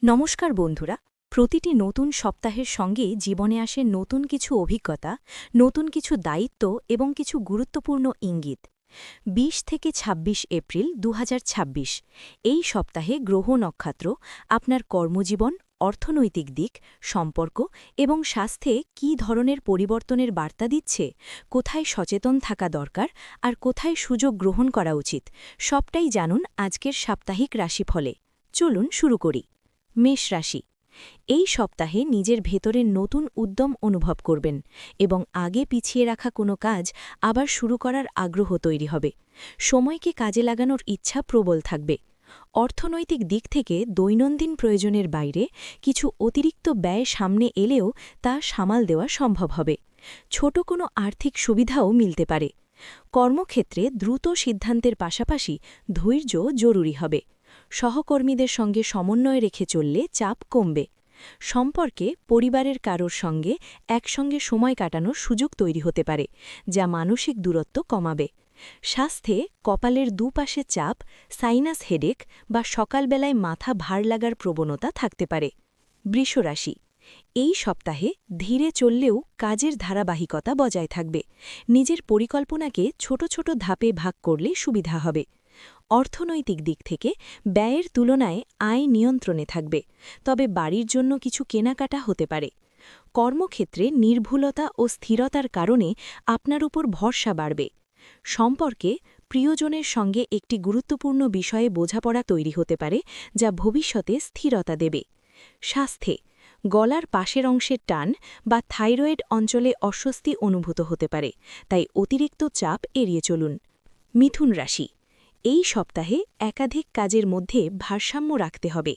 নমস্কার বন্ধুরা। প্রতিটি নতুন সপ্তাহের সঙ্গে জীবনে আসে নতুন কিছু অভিজ্ঞতা, নতুন কিছু দায়িত্ব এবং কিছু গুরুত্বপূর্ণ ইঙ্গিত। ২০ থেকে ২৬ এপ্রিল ২০২৬ এই সপ্তাহে গ্রহ নক্ষত্র আপনার কর্মজীবন, অর্থনৈতিক দিক, সম্পর্ক এবং স্বাস্থ্যে কী ধরনের পরিবর্তনের বার্তা দিচ্ছে, কোথায় সচেতন থাকা দরকার আর কোথায় সুযোগ গ্রহণ করা উচিত, সবটাই জানুন আজকের সাপ্তাহিক রাশিফলে। চলুন শুরু করি। মেষ রাশি। এই সপ্তাহে নিজের ভেতরের নতুন উদ্যম অনুভব করবেন এবং আগে পিছিয়ে রাখা কোনো কাজ আবার শুরু করার আগ্রহ তৈরি হবে। সময়কে কাজে লাগানোর ইচ্ছা প্রবল থাকবে। অর্থনৈতিক দিক থেকে দৈনন্দিন প্রয়োজনের বাইরে কিছু অতিরিক্ত ব্যয় সামনে এলেও তা সামাল দেওয়া সম্ভব হবে। ছোট কোনো আর্থিক সুবিধাও মিলতে পারে। কর্মক্ষেত্রে দ্রুত সিদ্ধান্তের পাশাপাশি ধৈর্য জরুরি হবে। সহকর্মীদের সঙ্গে সমন্বয় রেখে চললে চাপ কমবে। সম্পর্কে পরিবারের কারোর সঙ্গে একসঙ্গে সময় কাটানোর সুযোগ তৈরি হতে পারে, যা মানসিক দূরত্ব কমাবে। স্বাস্থ্যে কপালের দুপাশে চাপ, সাইনাস হেডেক বা সকালবেলায় মাথা ভার লাগার প্রবণতা থাকতে পারে। বৃষ রাশি। এই সপ্তাহে ধীরে চললেও কাজের ধারাবাহিকতা বজায় থাকবে। নিজের পরিকল্পনাকে ছোট ছোট ধাপে ভাগ করলে সুবিধা হবে। অর্থনৈতিক দিক থেকে ব্যয়ের তুলনায় আয় নিয়ন্ত্রণে থাকবে, তবে বাড়ির জন্য কিছু কেনাকাটা হতে পারে। কর্মক্ষেত্রে নির্ভুলতা ও স্থিরতার কারণে আপনার উপর ভরসা বাড়বে। সম্পর্কে প্রিয়জনের সঙ্গে একটি গুরুত্বপূর্ণ বিষয়ে বোঝাপড়া তৈরি হতে পারে, যা ভবিষ্যতে স্থিরতা দেবে। স্বাস্থ্যে গলার পাশের অংশের টান বা থাইরয়েড অঞ্চলে অস্বস্তি অনুভূত হতে পারে, তাই অতিরিক্ত চাপ এড়িয়ে চলুন। মিথুন রাশি। এই সপ্তাহে একাধিক কাজের মধ্যে ভারসাম্য রাখতে হবে।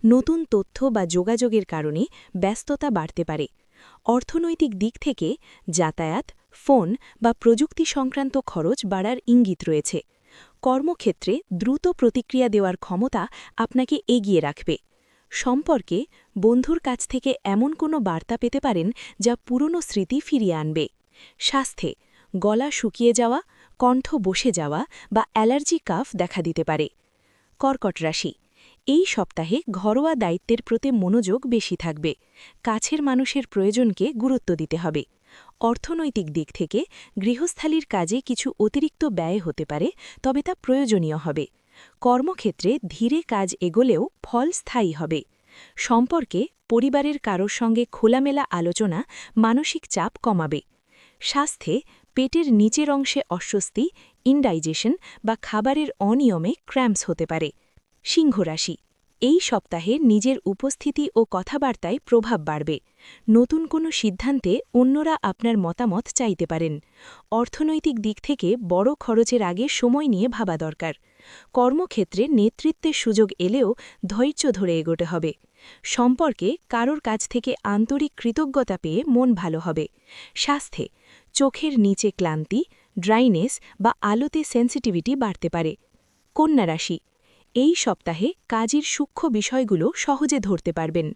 নতুন তথ্য বা যোগাযোগের কারণে ব্যস্ততা বাড়তে পারে। অর্থনৈতিক দিক থেকে যাতায়াত, ফোন বা প্রযুক্তি সংক্রান্ত খরচ বাড়ার ইঙ্গিত রয়েছে। কর্মক্ষেত্রে দ্রুত প্রতিক্রিয়া দেওয়ার ক্ষমতা আপনাকে এগিয়ে রাখবে। সম্পর্কে বন্ধুর কাছ থেকে এমন কোনো বার্তা পেতে পারেন যা পুরনো স্মৃতি ফিরিয়ে আনবে। স্বাস্থ্যে গলা শুকিয়ে যাওয়া, কণ্ঠ বসে যাওয়া বা অ্যালার্জি কাফ দেখা দিতে পারে। কর্কট রাশি। এই সপ্তাহে ঘরোয়া দায়িত্বের প্রতি মনোযোগ বেশি থাকবে। কাছের মানুষের প্রয়োজনকে গুরুত্ব দিতে হবে। অর্থনৈতিক দিক থেকে গৃহস্থালির কাজে কিছু অতিরিক্ত ব্যয় হতে পারে, তবে তা প্রয়োজনীয় হবে। কর্মক্ষেত্রে ধীরে কাজ এগোলেও ফল স্থায়ী হবে। সম্পর্কে পরিবারের কারোর সঙ্গে খোলামেলা আলোচনা মানসিক চাপ কমাবে। স্বাস্থ্যে পেটের নিচের অংশে অস্বস্তি, ইনডাইজেশন বা খাবারের অনিয়মে ক্র্যাম্পস হতে পারে। সিংহ রাশি। এই সপ্তাহে নিজের উপস্থিতি ও কথাবার্তায় প্রভাব বাড়বে। নতুন কোনো সিদ্ধান্তে অন্যরা আপনার মতামত চাইতে পারেন। অর্থনৈতিক দিক থেকে বড় খরচের আগে সময় নিয়ে ভাবা দরকার। কর্মক্ষেত্রে নেতৃত্বের সুযোগ এলেও ধৈর্য ধরে এগোতে হবে। সম্পর্কে কারোর কাছ থেকে আন্তরিক কৃতজ্ঞতা পেয়ে মন ভালো হবে। স্বাস্থ্যে চোখের নিচে ক্লান্তি, ড্রাইনেস বা আলোতে সেন্সিটিভিটি বাড়তে পারে। কন্যা রাশি। এই সপ্তাহে কাজের সূক্ষ্ম বিষয়গুলো সহজে ধরতে পারবেন।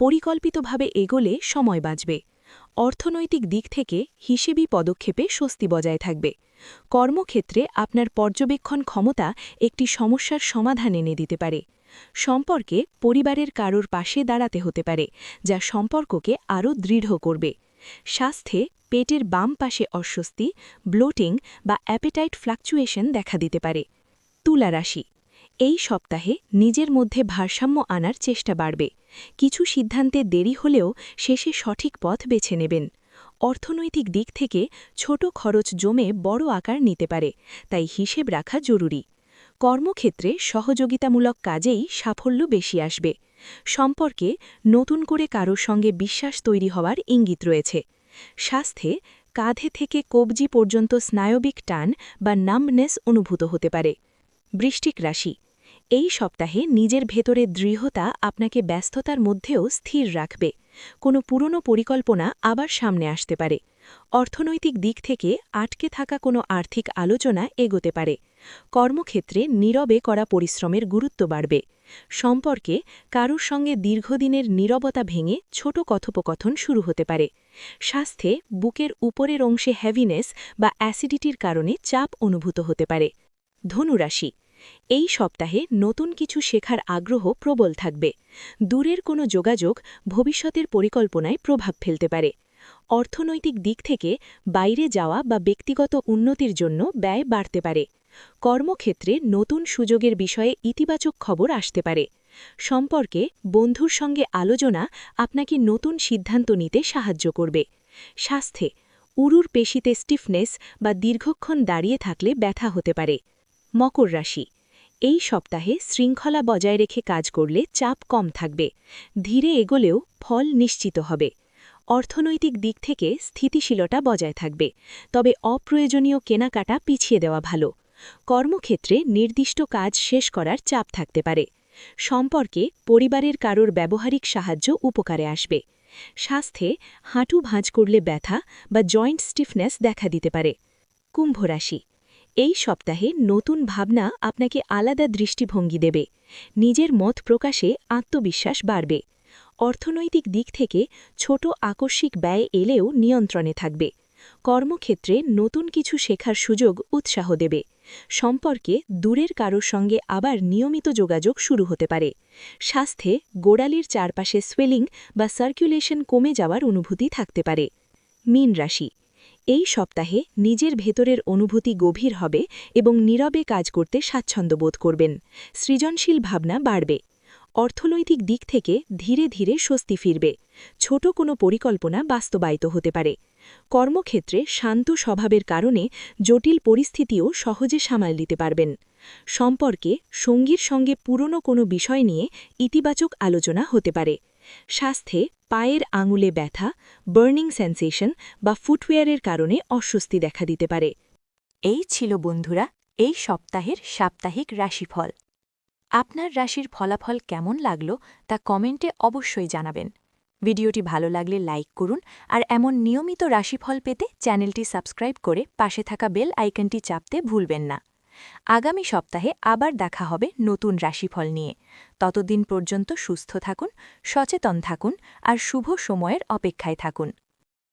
পরিকল্পিতভাবে এগোলে সময় বাঁচবে। অর্থনৈতিক দিক থেকে হিসেবি পদক্ষেপে স্বস্তি বজায় থাকবে। কর্মক্ষেত্রে আপনার পর্যবেক্ষণ ক্ষমতা একটি সমস্যার সমাধান এনে দিতে পারে। সম্পর্কে পরিবারের কারোর পাশে দাঁড়াতে হতে পারে, যা সম্পর্ককে আরও দৃঢ় করবে। স্বাস্থ্যে পেটের বাম পাশে অস্বস্তি, ব্লোটিং বা অ্যাপেটাইট ফ্লাকচুয়েশন দেখা দিতে পারে। তুলা রাশি। এই সপ্তাহে নিজের মধ্যে ভারসাম্য আনার চেষ্টা বাড়বে। কিছু সিদ্ধান্তে দেরি হলেও শেষে সঠিক পথ বেছে নেবেন। অর্থনৈতিক দিক থেকে ছোট খরচ জমে বড় আকার নিতে পারে, তাই হিসেব রাখা জরুরি। কর্মক্ষেত্রে সহযোগিতামূলক কাজেই সাফল্য বেশি আসবে। সম্পর্কে নতুন করে কারোর সঙ্গে বিশ্বাস তৈরি হওয়ার ইঙ্গিত রয়েছে। স্বাস্থ্যে কাঁধে থেকে কবজি পর্যন্ত স্নায়বিক টান বা নাম্বনেস অনুভূত হতে পারে। বৃশ্চিক রাশি। এই সপ্তাহে নিজের ভেতরে দৃঢ়তা আপনাকে ব্যস্ততার মধ্যেও স্থির রাখবে। কোনো পুরনো পরিকল্পনা আবার সামনে আসতে পারে। অর্থনৈতিক দিক থেকে আটকে থাকা কোনো আর্থিক আলোচনা এগোতে পারে। কর্মক্ষেত্রে নীরবে করা পরিশ্রমের গুরুত্ব বাড়বে। সম্পর্কে কারোর সঙ্গে দীর্ঘদিনের নীরবতা ভেঙে ছোট কথোপকথন শুরু হতে পারে। স্বাস্থ্যে বুকের উপরের অংশে হ্যাভিনেস বা অ্যাসিডিটির কারণে চাপ অনুভূত হতে পারে। ধনুরাশি। এই সপ্তাহে নতুন কিছু শেখার আগ্রহ প্রবল থাকবে। দূরের কোনো যোগাযোগ ভবিষ্যতের পরিকল্পনায় প্রভাব ফেলতে পারে। অর্থনৈতিক দিক থেকে বাইরে যাওয়া বা ব্যক্তিগত উন্নতির জন্য ব্যয় বাড়তে পারে। কর্মক্ষেত্রে নতুন সুযোগের বিষয়ে ইতিবাচক খবর আসতে পারে। সম্পর্কে বন্ধুর সঙ্গে আলোচনা আপনাকে নতুন সিদ্ধান্ত নিতে সাহায্য করবে। স্বাস্থ্যে উরুর পেশিতে স্টিফনেস বা দীর্ঘক্ষণ দাঁড়িয়ে থাকলে ব্যথা হতে পারে। মকর রাশি, এই সপ্তাহে শৃঙ্খলা বজায় রেখে কাজ করলে চাপ কম থাকবে। ধীরে এগোলেও ফল নিশ্চিত হবে। অর্থনৈতিক দিক থেকে স্থিতিশীলতা বজায় থাকবে, তবে অপ্রয়োজনীয় কেনাকাটা পিছিয়ে দেওয়া ভালো। কর্মক্ষেত্রে নির্দিষ্ট কাজ শেষ করার চাপ থাকতে পারে। সম্পর্কে পরিবারের কারোর ব্যবহারিক সাহায্য উপকারে আসবে। স্বাস্থ্যে হাঁটু ভাঁজ করলে ব্যথা বা জয়েন্ট স্টিফনেস দেখা দিতে পারে। কুম্ভ রাশি, এই সপ্তাহে নতুন ভাবনা আপনাকে আলাদা দৃষ্টিভঙ্গি দেবে। নিজের মত প্রকাশে আত্মবিশ্বাস বাড়বে। অর্থনৈতিক দিক থেকে ছোট আকস্মিক ব্যয় এলেও নিয়ন্ত্রণে থাকবে। কর্মক্ষেত্রে নতুন কিছু শেখার সুযোগ উৎসাহ দেবে। সম্পর্কে দূরের কারোর সঙ্গে আবার নিয়মিত যোগাযোগ শুরু হতে পারে। স্বাস্থ্যে গোড়ালির চারপাশে সোয়েলিং বা সার্কুলেশন কমে যাওয়ার অনুভূতি থাকতে পারে। মীন রাশি, এই সপ্তাহে নিজের ভেতরের অনুভূতি গভীর হবে এবং নীরবে কাজ করতে স্বাচ্ছন্দ্য বোধ করবেন। সৃজনশীল ভাবনা বাড়বে। অর্থনৈতিক দিক থেকে ধীরে ধীরে স্বস্তি ফিরবে। ছোট কোনো পরিকল্পনা বাস্তবায়িত হতে পারে। কর্মক্ষেত্রে শান্ত স্বভাবের কারণে জটিল পরিস্থিতিও সহজে সামাল দিতে পারবেন। সম্পর্কে সঙ্গীর সঙ্গে পুরনো কোনো বিষয় নিয়ে ইতিবাচক আলোচনা হতে পারে। স্বাস্থ্যে পায়ের আঙুলে ব্যথা, বার্নিং সেন্সেশন বা ফুটওয়্যারের কারণে অস্বস্তি দেখা দিতে পারে। এই ছিল বন্ধুরা এই সপ্তাহের সাপ্তাহিক রাশিফল। আপনার রাশির ফলাফল কেমন লাগলো তা কমেন্টে অবশ্যই জানাবেন। ভিডিওটি ভালো লাগলে লাইক করুন আর এমন নিয়মিত রাশিফল পেতে চ্যানেলটি সাবস্ক্রাইব করে পাশে থাকা বেল আইকনটি চাপতে ভুলবেন না। আগামী সপ্তাহে আবার দেখা হবে নতুন রাশিফল নিয়ে। ততদিন পর্যন্ত সুস্থ থাকুন, সচেতন থাকুন আর শুভ সময়ের অপেক্ষায় থাকুন।